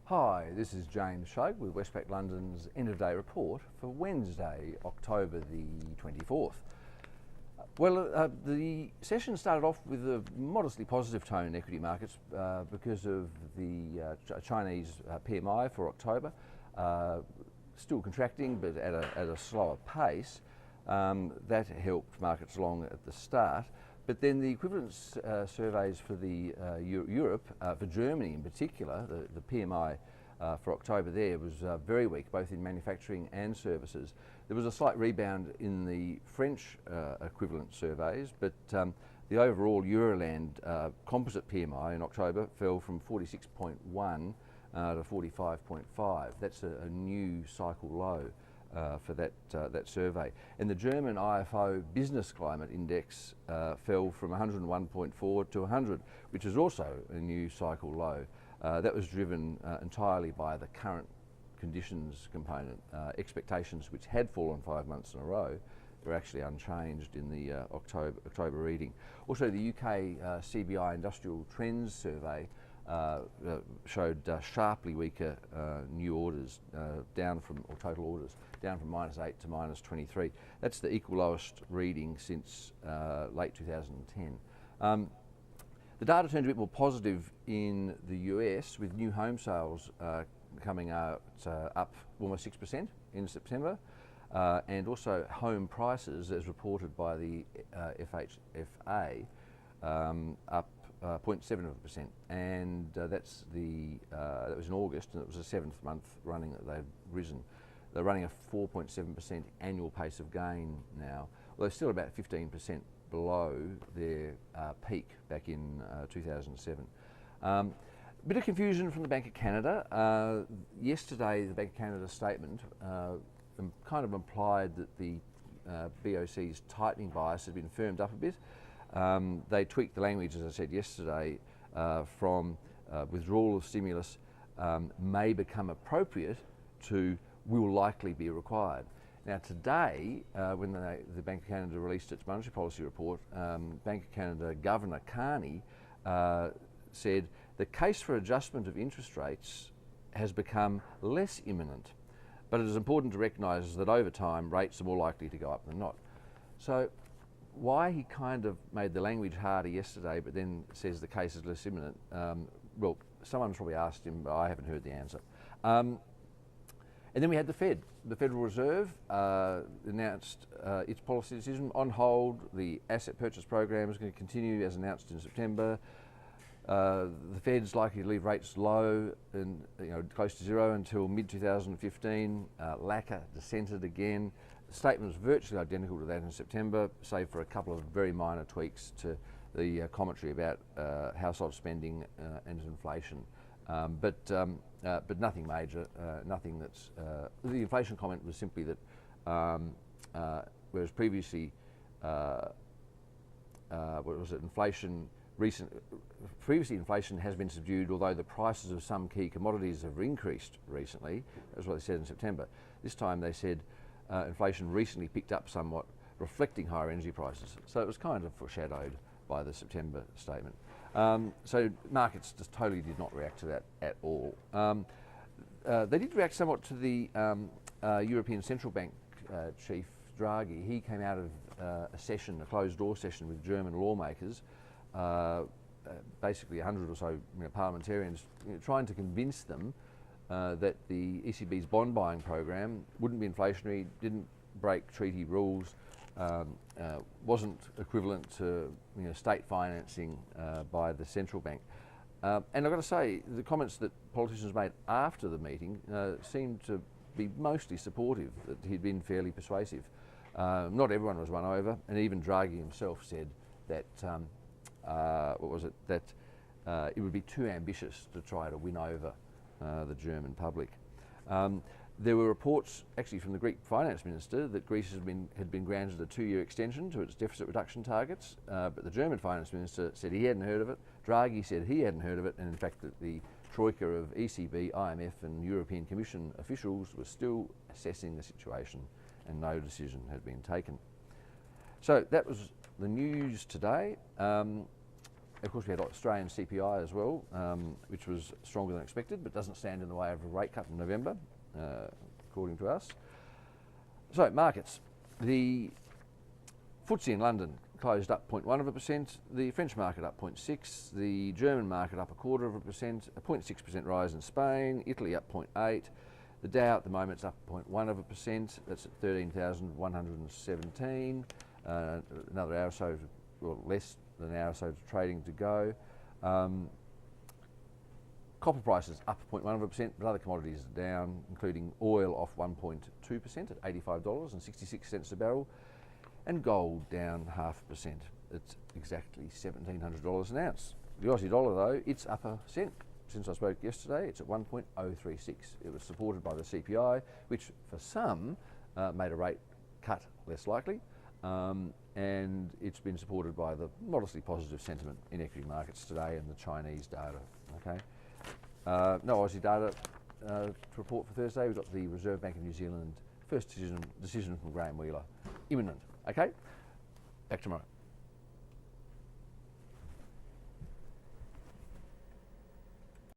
Hi, this is James Shug with Westpac London's end of day report for Wednesday, October the 24th. Well, the session started off with a modestly positive tone in equity markets because of the Chinese PMI for October, still contracting but at a slower pace. That helped markets along at the start. But then the equivalence surveys for the Europe, for Germany in particular, the PMI for October there was very weak, both in manufacturing and services. There was a slight rebound in the French equivalent surveys, but the overall Euroland composite PMI in October fell from 46.1 to 45.5. That's a new cycle low for that survey. And the German IFO Business Climate Index fell from 101.4 to 100, which is also a new cycle low. That was driven entirely by the current conditions component. Expectations, which had fallen 5 months in a row, were actually unchanged in the October reading. Also, the UK CBI Industrial Trends Survey showed sharply weaker new orders, or total orders, down from -8 to -23. That's the equal lowest reading since late 2010. The data turned a bit more positive in the US, with new home sales coming out up almost 6% in September, and also home prices, as reported by the FHFA, up 0.7%, and that was in August, and it was the 7th month running that they've risen. They're running a 4.7% annual pace of gain now, although still about 15% below their peak back in 2007. Bit of confusion from the Bank of Canada. Yesterday, the Bank of Canada statement kind of implied that the BOC's tightening bias had been firmed up a bit. They tweaked the language, as I said yesterday, from withdrawal of stimulus may become appropriate to will likely be required. Now today, when the Bank of Canada released its monetary policy report, Bank of Canada Governor Carney said the case for adjustment of interest rates has become less imminent, but it is important to recognise that over time rates are more likely to go up than not. So why he kind of made the language harder yesterday but then says the case is less imminent, well, someone's probably asked him, but I haven't heard the answer. And then we had the Fed. The Federal Reserve announced its policy decision on hold. The asset purchase program is going to continue as announced in September. The Fed's likely to leave rates low and close to zero until mid-2015. Lacquer dissented again. The statement was virtually identical to that in September, save for a couple of very minor tweaks to the commentary about household spending and inflation. But nothing major, nothing that's... the inflation comment was simply that whereas previously, previously inflation has been subdued, although the prices of some key commodities have increased recently. That's what they said in September. This time they said inflation recently picked up somewhat, reflecting higher energy prices. So it was kind of foreshadowed by the September statement. So markets just totally did not react to that at all. They did react somewhat to the European Central Bank chief Draghi. He came out of a closed door session with German lawmakers, basically 100 or so parliamentarians, trying to convince them that the ECB's bond buying program wouldn't be inflationary, didn't break treaty rules, wasn't equivalent to state financing by the central bank. And I've got to say, the comments that politicians made after the meeting seemed to be mostly supportive, that he'd been fairly persuasive. Not everyone was won over, and even Draghi himself said that, that it would be too ambitious to try to win over the German public. There were reports actually from the Greek finance minister that Greece had been granted a 2-year extension to its deficit reduction targets, but the German finance minister said he hadn't heard of it. Draghi said he hadn't heard of it, and in fact that the troika of ECB, IMF and European Commission officials were still assessing the situation and no decision had been taken. So that was the news today. Of course, we had Australian CPI as well, which was stronger than expected, but doesn't stand in the way of a rate cut in November, according to us. So, markets. The FTSE in London closed up 0.1%, the French market up 0.6%, the German market up 0.25%, a 0.6% rise in Spain, Italy up 0.8%, the Dow at the moment is up 0.1%, that's at 13,117, another hour or so, well, less than an hour or so of trading to go. Copper prices up 0.1%, but other commodities are down, including oil off 1.2% at $85.66 a barrel, and gold down 0.5%. It's exactly $1,700 an ounce. The Aussie dollar, though, it's up a cent since I spoke yesterday. It's at 1.036. It was supported by the CPI, which for some made a rate cut less likely, and it's been supported by the modestly positive sentiment in equity markets today and the Chinese data. Okay, no Aussie data to report for Thursday. We've got the Reserve Bank of New Zealand first decision from Graham Wheeler imminent. Okay, back tomorrow.